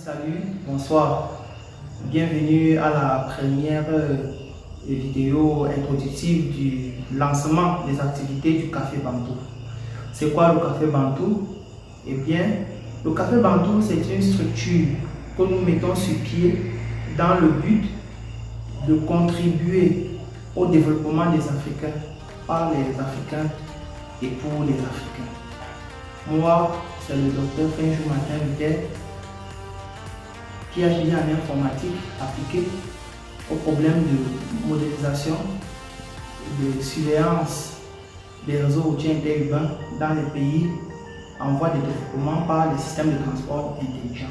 Salut, bonsoir. Bienvenue à la première vidéo introductive du lancement des activités du Café Bantou. C'est quoi le Café Bantou? Eh bien, le Café Bantou, c'est une structure que nous mettons sur pied dans le but de contribuer au développement des Africains par les Africains et pour les Africains. Moi, c'est le docteur Finjou Martin Luther, PhD en informatique appliquée aux problèmes de modélisation et de surveillance des réseaux routiers interurbains dans les pays en voie de développement par les systèmes de transport intelligents.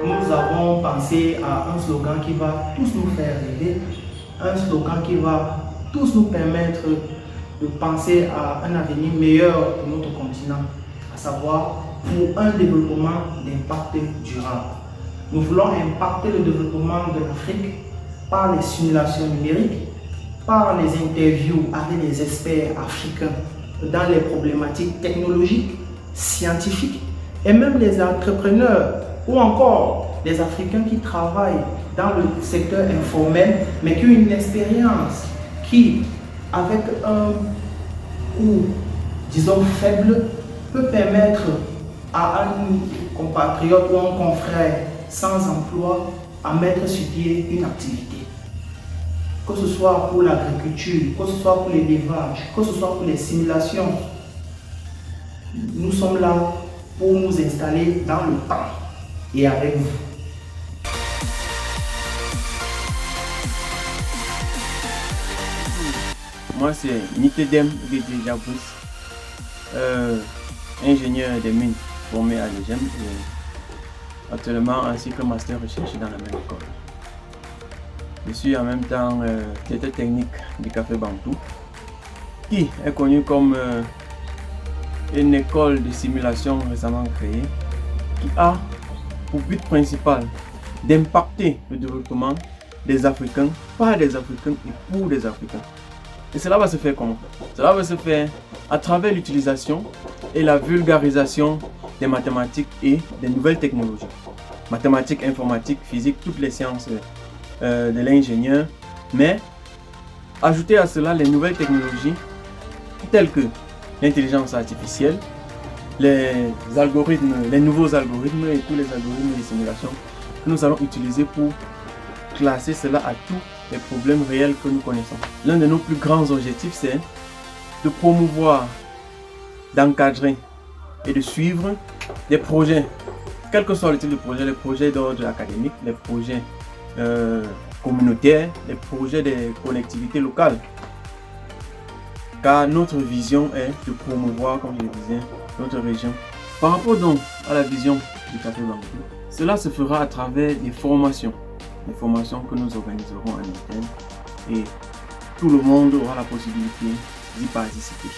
Nous avons pensé à un slogan qui va tous nous faire rêver, un slogan qui va tous nous permettre de penser à un avenir meilleur pour notre continent, à savoir pour un développement d'impact durable. Nous voulons impacter le développement de l'Afrique par les simulations numériques, par les interviews avec les experts africains dans les problématiques technologiques, scientifiques et même les entrepreneurs ou encore les Africains qui travaillent dans le secteur informel mais qui ont une expérience qui, avec un coût, disons, faible, peut permettre à un compatriote ou un confrère sans emploi à mettre sur pied une activité. Que ce soit pour l'agriculture, que ce soit pour l'élevage, que ce soit pour les simulations, nous sommes là pour nous installer dans le temps et avec vous. Moi, c'est Nikedem Gedjabous, ingénieur des mines formé à l'EGEM et actuellement un cycle master recherché dans la même école. Je suis en même temps directeur technique du Café Bantou, qui est connu comme une école de simulation récemment créée, qui a pour but principal d'impacter le développement des Africains, par des Africains et pour des Africains. Et cela va se faire comment? Cela va se faire à travers l'utilisation et la vulgarisation des mathématiques et des nouvelles technologies. Mathématiques, informatique, physique, toutes les sciences de l'ingénieur, mais ajouter à cela les nouvelles technologies telles que l'intelligence artificielle, les algorithmes, les nouveaux algorithmes et tous les algorithmes de simulation que nous allons utiliser pour classer cela à tous les problèmes réels que nous connaissons. L'un de nos plus grands objectifs, c'est de promouvoir, d'encadrer et de suivre des projets, quel que soit le type de projet, les projets d'ordre académique, les projets communautaires, les projets de collectivités locales. Car notre vision est de promouvoir, comme je le disais, notre région. Par rapport donc à la vision du Café Bantou, cela se fera à travers des formations que nous organiserons en interne et tout le monde aura la possibilité d'y participer.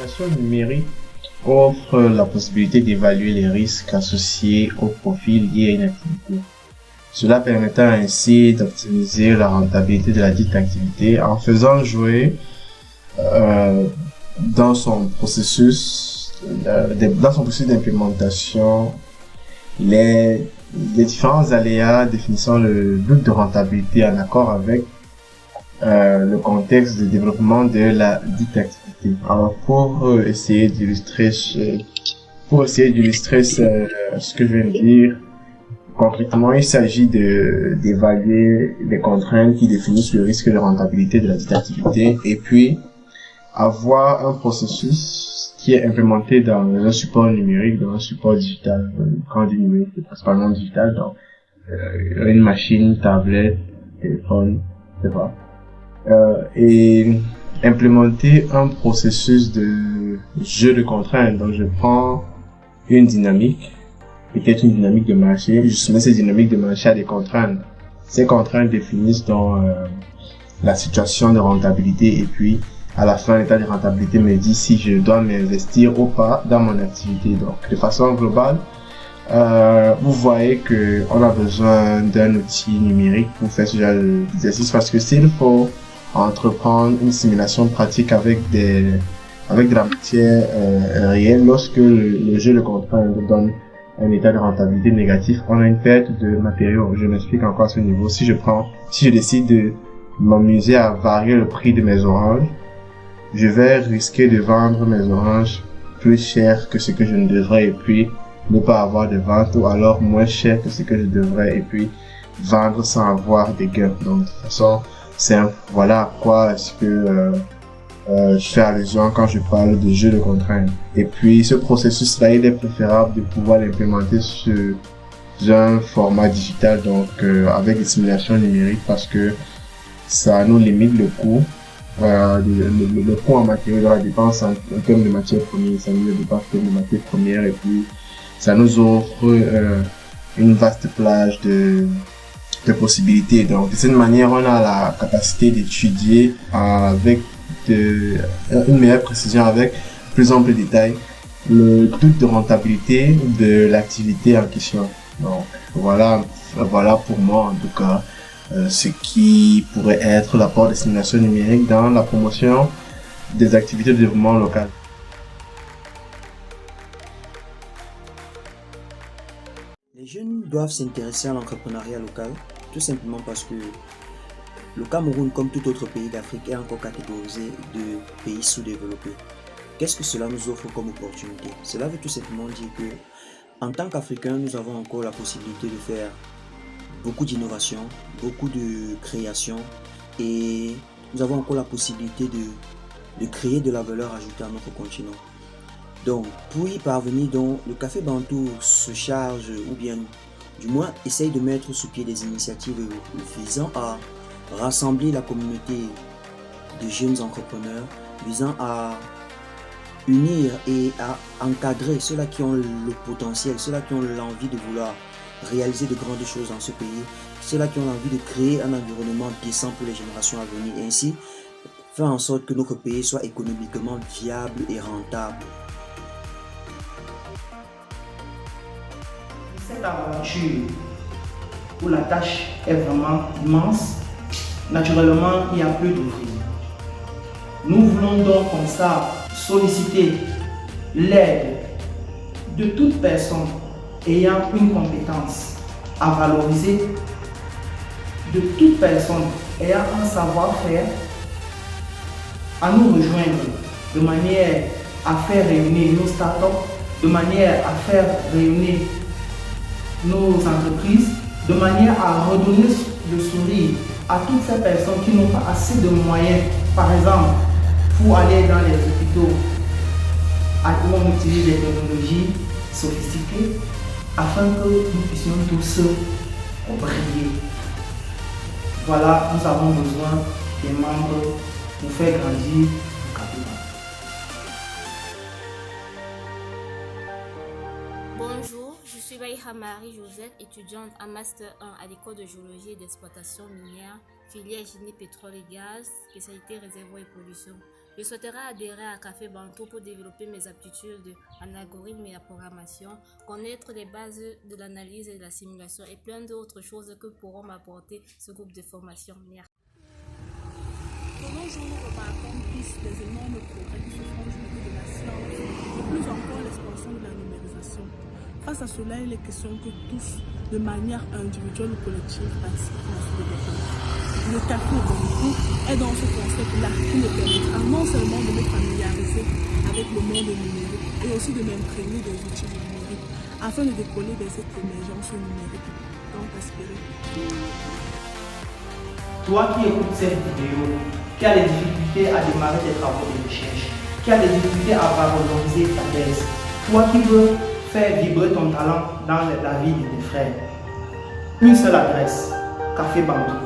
La simulation numérique offre la possibilité d'évaluer les risques associés au profil lié à une activité. Cela permettra ainsi d'optimiser la rentabilité de la dite activité en faisant jouer dans son processus d'implémentation les différents aléas définissant le but de rentabilité en accord avec le contexte de développement de la dite activité. Alors pour essayer d'illustrer ce que je viens de dire, concrètement, il s'agit d'évaluer les contraintes qui définissent le risque de rentabilité de la dite activité et puis avoir un processus qui est implémenté dans un support numérique, dans un support digital. Quand on dit numérique, c'est principalement digital, donc une machine, tablette, téléphone, etc. Et implémenter un processus de jeu de contraintes. Donc je prends une dynamique, peut-être une dynamique de marché, je soumets cette dynamique de marché à des contraintes. Ces contraintes définissent donc la situation de rentabilité, et puis à la fin, l'état de rentabilité me dit si je dois m'investir ou pas dans mon activité. Donc, de façon globale, vous voyez que on a besoin d'un outil numérique pour faire ce genre d'exercice, parce que s'il faut entreprendre une simulation pratique avec de la matière réelle, lorsque le jeu de contrainte donne un état de rentabilité négatif, on a une perte de matériaux. Je m'explique encore à ce niveau. Si je décide de m'amuser à varier le prix de mes oranges, je vais risquer de vendre mes oranges plus cher que ce que je ne devrais, et puis ne pas avoir de vente, ou alors moins cher que ce que je devrais, et puis vendre sans avoir de gains. Donc, de toute façon, voilà à quoi est-ce que je fais allusion quand je parle de jeu de contraintes. Et puis, ce processus-là, il est préférable de pouvoir l'implémenter sur un format digital, donc avec des simulations numériques, parce que ça nous limite le coût. Le coût en matériaux de la dépense en termes de matières premières, ça nous dépense en termes de matières premières, et puis ça nous offre une vaste plage de possibilités. Donc, de cette manière, on a la capacité d'étudier avec une meilleure précision, avec plus ample détail, le taux de rentabilité de l'activité en question. Donc, voilà pour moi, en tout cas, ce qui pourrait être l'apport des simulations numériques dans la promotion des activités de développement local. Les jeunes doivent s'intéresser à l'entrepreneuriat local, tout simplement parce que le Cameroun, comme tout autre pays d'Afrique, est encore catégorisé de pays sous-développés. Qu'est-ce que cela nous offre comme opportunité? Cela veut tout simplement dire que, en tant qu'Africains, nous avons encore la possibilité de faire beaucoup d'innovation, beaucoup de création, et nous avons encore la possibilité de créer de la valeur ajoutée à notre continent. Donc, pour y parvenir, le Café Bantou se charge, ou bien du moins essaye de mettre sous pied des initiatives visant à rassembler la communauté de jeunes entrepreneurs, visant à unir et à encadrer ceux-là qui ont le potentiel, ceux-là qui ont l'envie de vouloir réaliser de grandes choses dans ce pays, ceux-là qui ont envie de créer un environnement décent pour les générations à venir, et ainsi faire en sorte que notre pays soit économiquement viable et rentable. Cette aventure où la tâche est vraiment immense, naturellement, il y a peu d'ouvriers. Nous voulons donc comme ça solliciter l'aide de toute personne ayant une compétence à valoriser, de toute personne ayant un savoir-faire, à nous rejoindre de manière à faire réunir nos startups, de manière à faire réunir nos entreprises, de manière à redonner le sourire à toutes ces personnes qui n'ont pas assez de moyens, par exemple, pour aller dans les hôpitaux où on utilise des technologies sophistiquées, afin que nous puissions tous briller. Voilà, nous avons besoin des membres pour faire grandir le capital. Bonjour, je suis Baïha Marie-Joseph, étudiante en Master 1 à l'École de géologie et d'exploitation minière, filière génie pétrole et gaz, spécialité réservoir et pollution. Je souhaiterais adhérer à Café Bantou pour développer mes aptitudes en algorithme et en programmation, connaître les bases de l'analyse et de la simulation et plein d'autres choses que pourront m'apporter ce groupe de formation. Merci. De nos jours, nous remarquons tous les énormes progrès qui se font du côté de la science et plus encore l'expansion de la numérisation. Face à cela, il est question que tous, de manière individuelle ou collective, participent à ce développement. Le Café Bantou est dans ce concept-là qui nous permettra non seulement de me familiariser avec le monde numérique et aussi de m'imprégner des outils numériques afin de décoller de cette émergence numérique tant espérée. Toi qui écoutes cette vidéo, qui a des difficultés à démarrer tes travaux de recherche, qui a des difficultés à valoriser ta thèse, toi qui veux faire vibrer ton talent dans la vie de tes frères, une seule adresse, Café Bantou.